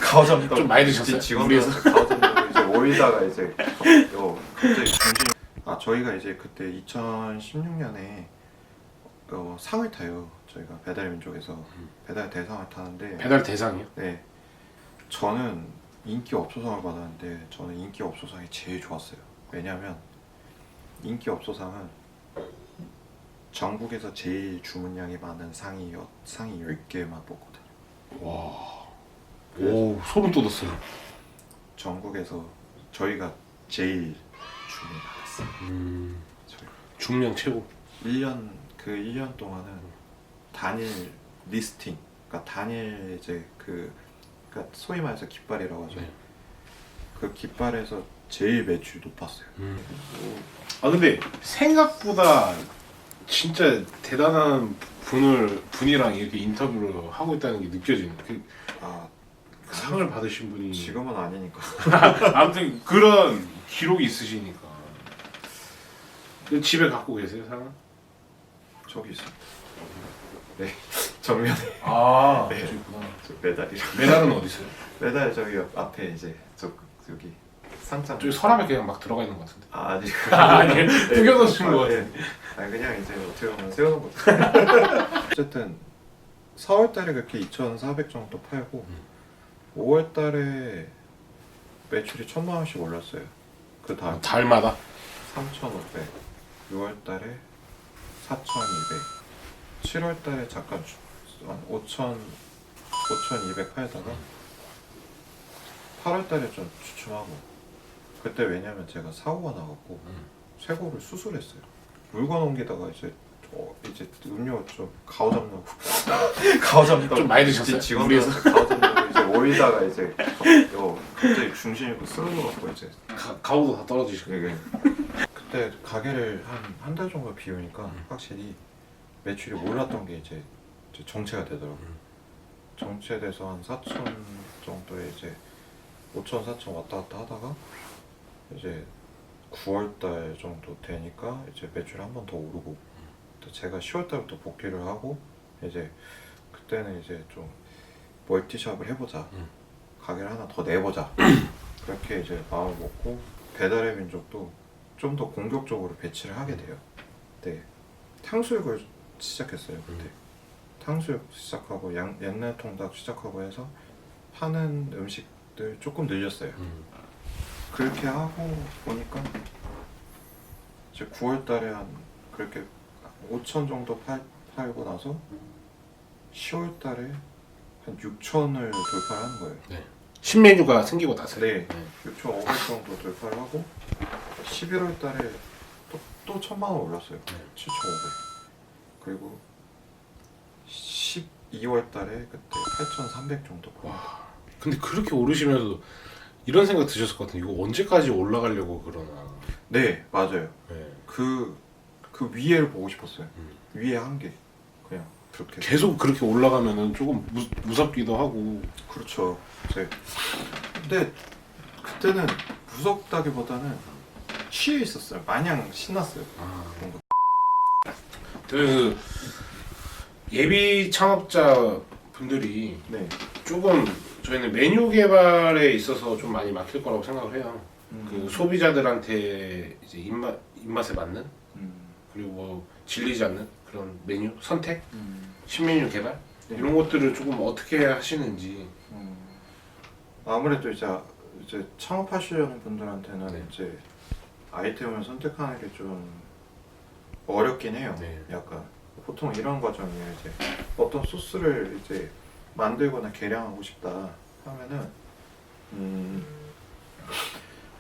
가오점도 좀 많이 드셨어요? 직원들에서 가오점도 이제 모이다가 이제 갑자기 중심. 저희가 이제 그때 2016년에 상을 타요. 저희가 배달의 민족에서 배달 대상을 타는데 배달 대상이요? 네, 저는 인기 업소상을 받았는데 저는 인기 업소상이 제일 좋았어요. 왜냐면 인기 업소상은 전국에서 제일 주문량이 많은 상이 10개만 뽑거든요. 와, 오 소름 돋았어요. 전국에서 저희가 제일 주문이 많았어요. 중량 최고. 1년 동안은 단일 리스팅, 그러니까 단일 이제 그러니까 소위 말해서 깃발이라고 하죠. 네. 그 깃발에서 제일 매출이 높았어요. 아 근데 생각보다 진짜 대단한 분이랑 이렇게 인터뷰를 하고 있다는 게 느껴지는. 상을 받으신 분이 지금은 아니니까. 아무튼 그런 기록이 있으시니까. 집에 갖고 계세요 상은? 저기 있습니다. 네, 정면에. 네. 저기 있구나. 저 메달이랑. 메달은 어디 있어요? 메달 저기 앞에 이제 여기 상장. 저기 서랍에 그냥 막 들어가 있는 것 같은데. 아니. 아니에요? 숨겨놓으신 것 같은데. 아니 그냥 이제 어떻게 보면 세우는 거죠. 어쨌든 4월달에 그렇게 2,400 정도 팔고 5월달에 매출이 1,000만 원씩 올랐어요. 그 다음 달마다? 3,500, 6월달에 4,200, 7월달에 잠깐 5,200 팔다가 8월달에 좀 주춤하고. 그때 왜냐면 제가 사고가 나갖고 쇄골을 수술했어요. 물건 옮기다가 이제 음료 좀 가오잡는 가오잡는 좀 많이 드셨어요? 직원들에서 가오잡는 이제 모이다가 이제 갑자기 중심이 쓰러져갖고 이제 가오도 다 떨어지시고. 이게 그때 가게를 한 달 정도 비우니까 확실히 매출이 올랐던 게 이제 정체가 되더라고요. 정체돼서 한 4천 정도에 이제 5천 4천 왔다 갔다 하다가 이제 9월달 정도 되니까 이제 매출이 한 번 더 오르고, 또 제가 10월달부터 복귀를 하고 이제 그때는 이제 좀 멀티샵을 해보자, 가게를 하나 더 내보자 그렇게 이제 마음을 먹고 배달의 민족도 좀 더 공격적으로 배치를 하게 돼요. 네, 탕수육을 시작했어요. 그때 탕수육 시작하고 옛날 통닭 시작하고 해서 파는 음식들 조금 늘렸어요. 그렇게 하고 보니까 이제 9월달에 한 그렇게 5천 정도 팔고 나서 10월달에 한 6천을 돌파를 하는 거예요. 네. 신메뉴가 생기고 나서. 네, 6,500 정도 돌파를 하고 11월달에 또 1,000만 원 올랐어요. 7,500. 그리고 12월달에 그때 8,300 정도. 와, 근데 그렇게 오르시면서 이런 생각 드셨을 것 같은데 이거 언제까지 올라가려고 그러나. 네, 맞아요. 네. 그 위에를 보고 싶었어요. 위에 한계. 그냥 그렇게 계속 그렇게 올라가면은 조금 무섭기도 하고. 그렇죠. 근데 그때는 무섭다기보다는 취해 있었어요. 마냥 신났어요. 뭔가. 그 예비 창업자 분들이 네. 조금 저희는 메뉴 개발에 있어서 좀 많이 막힐 거라고 생각을 해요. 그 소비자들한테 이제 입맛에 맞는, 그리고 뭐 질리지 않는 그런 메뉴 선택, 신메뉴 개발, 네. 이런 것들을 조금 어떻게 하시는지. 아무래도 이제 창업하시려는 분들한테는 네. 이제 아이템을 선택하는 게 좀 어렵긴 해요. 네. 약간 보통 이런 과정이에요. 이제 어떤 소스를 이제 만들거나 개량하고 싶다 하면은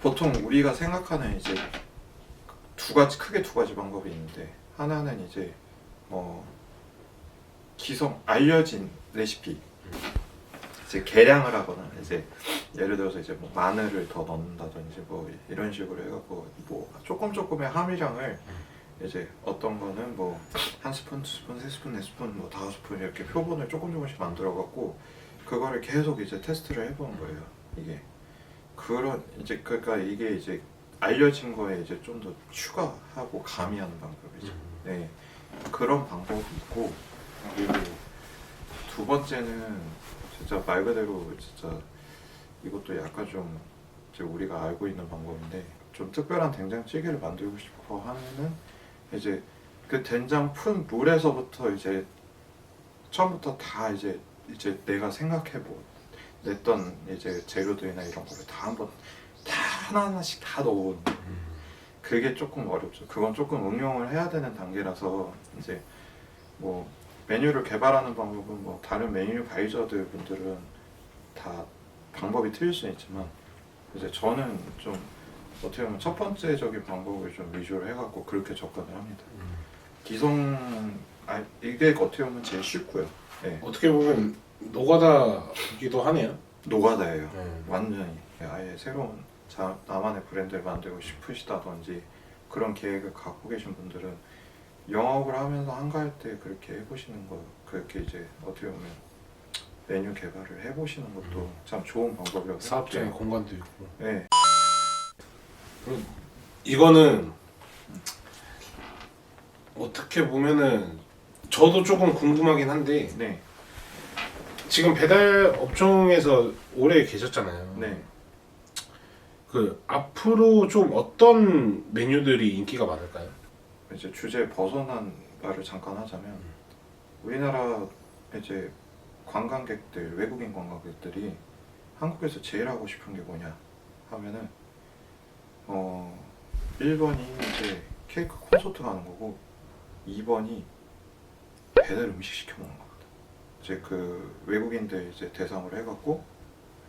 보통 우리가 생각하는 이제 크게 두 가지 방법이 있는데, 하나는 이제 뭐 알려진 레시피, 이제 개량을 하거나 이제 예를 들어서 이제 뭐 마늘을 더 넣는다든지 뭐 이런 식으로 해갖고 뭐 조금의 함유량을 이제 어떤 거는 뭐 한 스푼, 두 스푼, 세 스푼, 네 스푼, 뭐 5스푼 이렇게 표본을 조금씩 만들어갖고 그거를 계속 이제 테스트를 해보는 거예요. 이게 그러니까 이게 이제 알려진 거에 이제 좀 더 추가하고 가미하는 방법이죠. 네, 그런 방법이 있고, 그리고 두 번째는 진짜 말 그대로 진짜 이것도 약간 좀 이제 우리가 알고 있는 방법인데 좀 특별한 된장찌개를 만들고 싶어 하면은 이제 그 된장 푼 물에서부터 이제 처음부터 다 이제 내가 생각해 냈던 이제 재료들이나 이런 거를 다 한번 다 하나하나씩 다 넣어보는 그게 조금 어렵죠. 그건 조금 응용을 해야 되는 단계라서 이제 뭐 메뉴를 개발하는 방법은 뭐 다른 메뉴 가이저들 분들은 다 방법이 틀릴 수는 있지만 이제 저는 좀 어떻게 보면 첫 번째적인 방법을 좀 위주로 해갖고 그렇게 접근을 합니다. 이게 어떻게 보면 제일 쉽고요. 네. 어떻게 보면 노가다이기도 하네요. 노가다예요. 네. 완전히 아예 새로운 나만의 브랜드를 만들고 싶으시다든지 그런 계획을 갖고 계신 분들은 영업을 하면서 한가할 때 그렇게 해보시는 거 그렇게 이제 어떻게 보면 메뉴 개발을 해보시는 것도 참 좋은 방법이라고 사업장의 생각해요. 공간도 있고. 네. 그리고 이거는 어떻게 보면은 저도 조금 궁금하긴 한데 네. 지금 배달 업종에서 오래 계셨잖아요. 네. 그 앞으로 좀 어떤 메뉴들이 인기가 많을까요? 이제 주제 벗어난 말을 잠깐 하자면 우리나라 이제 관광객들 외국인 관광객들이 한국에서 제일 하고 싶은 게 뭐냐 하면은 1번이 이제 케이크 콘서트 가는 거고 2번이 배달 음식 시켜 먹는 겁니다. 이제 그 외국인들 이제 대상으로 해갖고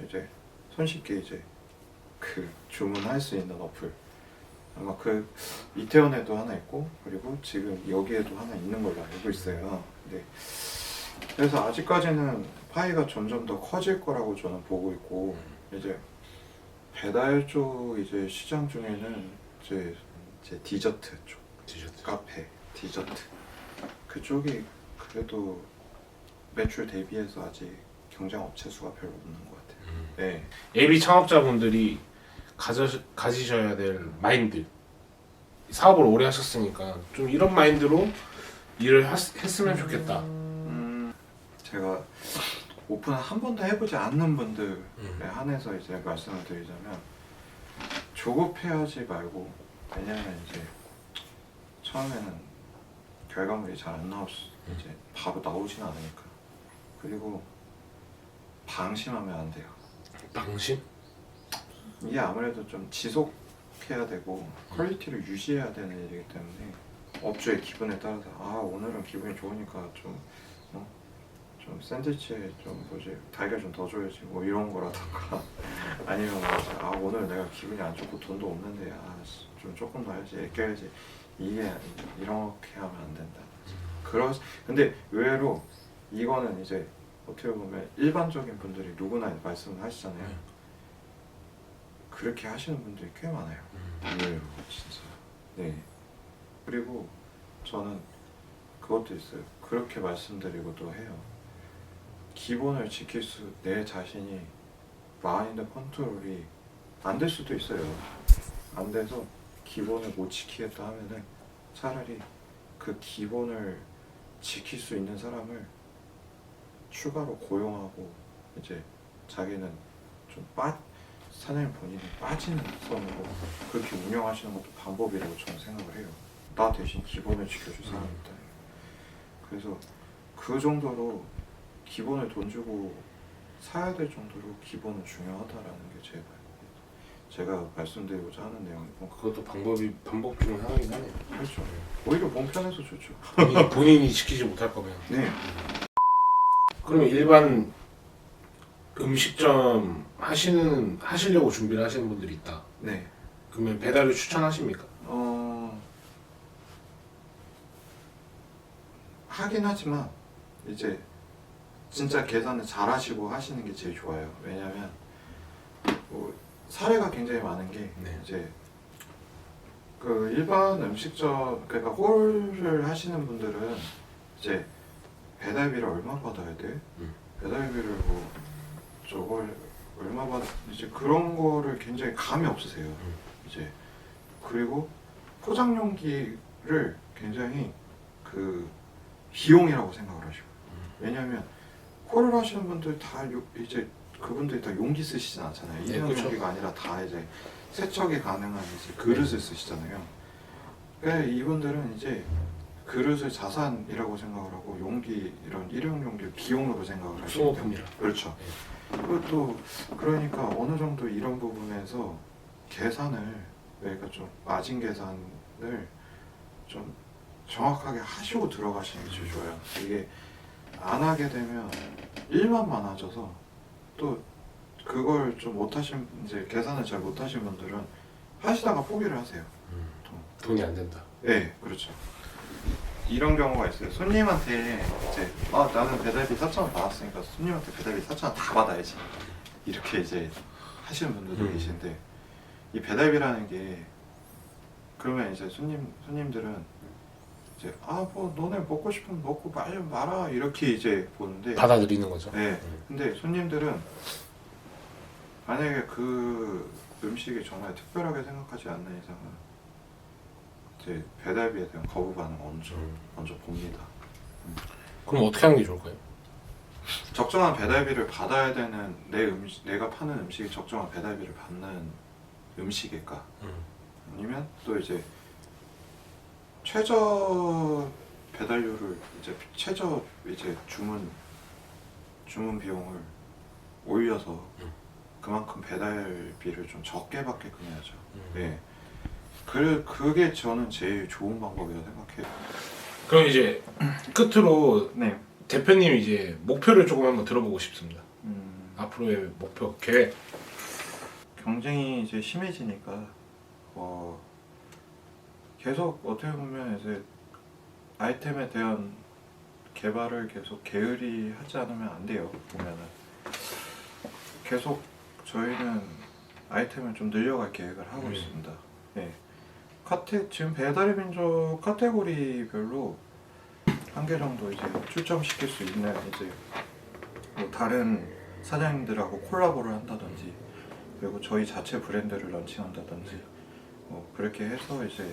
이제 손쉽게 이제 그 주문할 수 있는 어플 아마 그 이태원에도 하나 있고 그리고 지금 여기에도 하나 있는 걸로 알고 있어요. 네. 그래서 아직까지는 파이가 점점 더 커질 거라고 저는 보고 있고 이제 배달 쪽 이제 시장 중에는 이제 디저트 쪽 디저트. 카페 디저트 그쪽이 그래도 매출 대비해서 아직 경쟁 업체 수가 별로 없는 것 같아요. 네. 예비 창업자분들이 가지셔야 될 마인드. 사업을 오래 하셨으니까 좀 이런 마인드로 일을 했으면 좋겠다. 제가 오픈을 한 번도 해보지 않는 분들에 한해서 이제 말씀을 드리자면 조급해하지 말고 왜냐면 이제 처음에는 결과물이 잘 안 나올 수 이제 바로 나오진 않으니까 그리고 방심하면 안 돼요. 방심? 이게 아무래도 좀 지속해야 되고 퀄리티를 유지해야 되는 일이기 때문에 업주의 기분에 따라서 오늘은 기분이 좋으니까 좀 샌드위치에 좀 달걀 좀 더 줘야지 뭐 이런 거라던가 아니면 오늘 내가 기분이 안 좋고 돈도 없는데 좀 조금 더 해야지 아껴야지 이게 이렇게 하면 안 된다. 근데 의외로 이거는 이제 어떻게 보면 일반적인 분들이 누구나 말씀을 하시잖아요. 그렇게 하시는 분들이 꽤 많아요. 의외로 진짜. 네. 그리고 저는 그것도 있어요. 그렇게 말씀드리고도 해요. 기본을 지킬 내 자신이 마인드 컨트롤이 안 될 수도 있어요. 안 돼서 기본을 못 지키겠다 하면은 차라리 그 기본을 지킬 수 있는 사람을 추가로 고용하고 이제 자기는 좀 사장님 본인이 빠지는 선으로 그렇게 운영하시는 것도 방법이라고 저는 생각을 해요. 나 대신 기본을 지켜줄 사람이 있다. 그래서 그 정도로 기본을 돈 주고 사야 될 정도로 기본은 중요하다라는 게 제가 말씀드리고자 하는 내용이고 그것도 방법 중 하나긴 하네요. 그렇죠. 오히려 몸 편해서 좋죠. 본인이 지키지 못할 거면. 네. 그러면 일반 음식점 하시려고 준비를 하시는 분들이 있다. 네. 그러면 배달을 추천하십니까? 하긴 하지만 이제 진짜 계산을 잘 하시고 하시는 게 제일 좋아요. 왜냐면 사례가 굉장히 많은 게 이제 그 일반 음식점 그러니까 홀을 하시는 분들은 이제 배달비를 얼마 받아야 돼? 배달비를 저걸 얼마 이제 그런 거를 굉장히 감이 없으세요. 이제 그리고 포장용기를 굉장히 그 비용이라고 생각을 하시고 왜냐하면 콜을 하시는 분들 다 이제 그분들이 다 용기 쓰시진 않잖아요. 네, 일회용 그렇죠. 용기가 아니라 다 이제 세척이 가능한 이제 그릇을 쓰시잖아요. 그러니까 이분들은 이제 그릇을 자산이라고 생각을 하고 용기 이런 일회용 용기를 비용으로 생각을 하시는 소모품이라. 그렇죠. 그리고 또 그러니까 어느 정도 이런 부분에서 계산을 그러니까 좀 마진 계산을 좀 정확하게 하시고 들어가시는 게 제일 좋아요. 이게 안 하게 되면 일만 많아져서 또 그걸 좀 못하신 이제 계산을 잘 못하신 분들은 하시다가 포기를 하세요. 돈이 안 된다. 네, 그렇죠. 이런 경우가 있어요. 손님한테 이제 나는 배달비 4,000원 받았으니까 손님한테 배달비 4,000원 다 받아야지 이렇게 이제 하시는 분들도 계신데 이 배달비라는 게 그러면 이제 손님들은 이제 뭐 너네 먹고 싶으면 먹고 빨리 말아 이렇게 이제 보는데 받아들이는 거죠. 네. 근데 손님들은 만약에 그 음식이 정말 특별하게 생각하지 않는 이상은 이제 배달비에 대한 거부 반응 먼저 봅니다. 그럼 어떻게 하는 게 좋을까요? 적정한 배달비를 받아야 되는 내가 파는 음식이 적정한 배달비를 받는 음식일까? 아니면 또 이제 최저 배달료를 이제 최저 이제 주문 비용을 올려서 그만큼 배달비를 좀 적게 받게끔 해야죠. 예. 그게 저는 제일 좋은 방법이라고 생각해요. 그럼 이제 끝으로 네. 대표님 이제 목표를 조금 한번 들어보고 싶습니다. 앞으로의 목표 계획. 경쟁이 이제 심해지니까 계속 어떻게 보면 이제 아이템에 대한 개발을 계속 게으리 하지 않으면 안 돼요. 보면은 계속 저희는 아이템을 좀 늘려갈 계획을 하고 있습니다. 네. 지금 배달의 민족 카테고리별로 한 개 정도 이제 출점시킬 수 있는 이제 뭐 다른 사장님들하고 콜라보를 한다든지 그리고 저희 자체 브랜드를 런칭한다든지 그렇게 해서 이제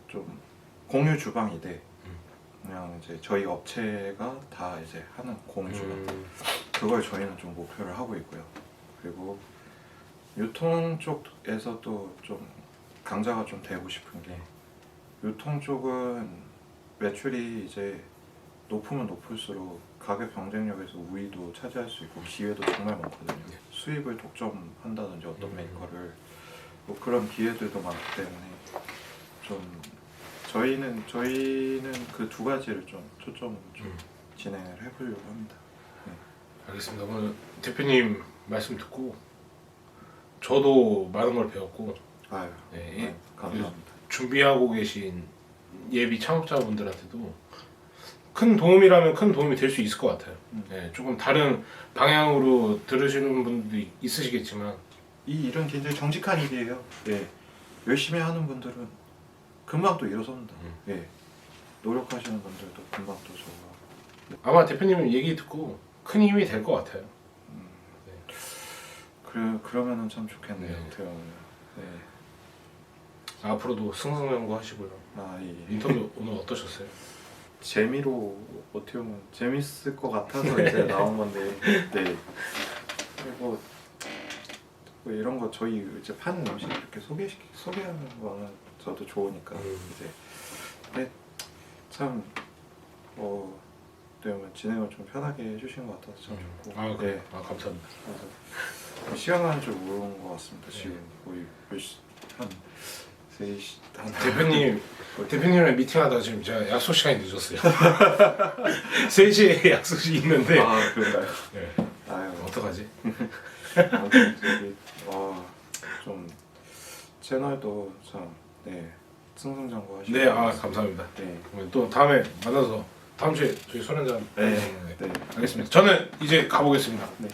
좀 공유 주방이 돼 그냥 이제 저희 업체가 다 이제 하는 공유 주방 그걸 저희는 좀 목표를 하고 있고요. 그리고 유통 쪽에서도 좀 강자가 좀 되고 싶은 게 유통 쪽은 매출이 이제 높으면 높을수록 가격 경쟁력에서 우위도 차지할 수 있고 기회도 정말 많거든요. 수입을 독점한다든지 어떤 메이커를 뭐 그런 기회들도 많기 때문에 좀 저희는 그 두 가지를 좀 초점으로 좀 진행을 해보려고 합니다. 네. 알겠습니다. 오늘 대표님 말씀 듣고 저도 많은 걸 배웠고 아유, 네, 감사합니다. 준비하고 계신 예비 창업자분들한테도 큰 도움이라면 큰 도움이 될 수 있을 것 같아요. 네, 조금 다른 방향으로 들으시는 분도 있으시겠지만 이 일은 굉장히 정직한 일이에요. 예. 열심히 하는 분들은 금방 또 일어섭니다. 예. 노력하시는 분들도 금방 또 저거. 아마 대표님 얘기 듣고 큰 힘이 될 것 같아요. 그러면은 참 좋겠네요. 네. 어떻게 보면. 네. 앞으로도 승승장구하시고요. 인터뷰 오늘 어떠셨어요? 재미로 어떻게 보면 재밌을 것 같아서 이제 나온 건데. 네. 그리고 뭐 이런 거 저희 이제 파는 음식 이렇게 소개하는 거는 저도 좋으니까 이제. 근데 참 때문에 진행을 좀 편하게 해주신 것 같아서 참 좋고. 아 그래. 네. 아 감사합니다. 그래서 시간 가는 줄 모르는 것 같습니다. 지금 거의 한 3시 한 대표님이랑 미팅하다 지금 제가 약속 시간이 늦었어요. 3시에 약속이 있는데. 그런가요? 네. 아유 어떡하지? 아무튼 좀 채널도 참 승승장구하시고. 네, 감사합니다. 네. 또 다음에 만나서 다음 주에 저희 술 한잔. 네. 알겠습니다. 저는 이제 가보겠습니다. 네.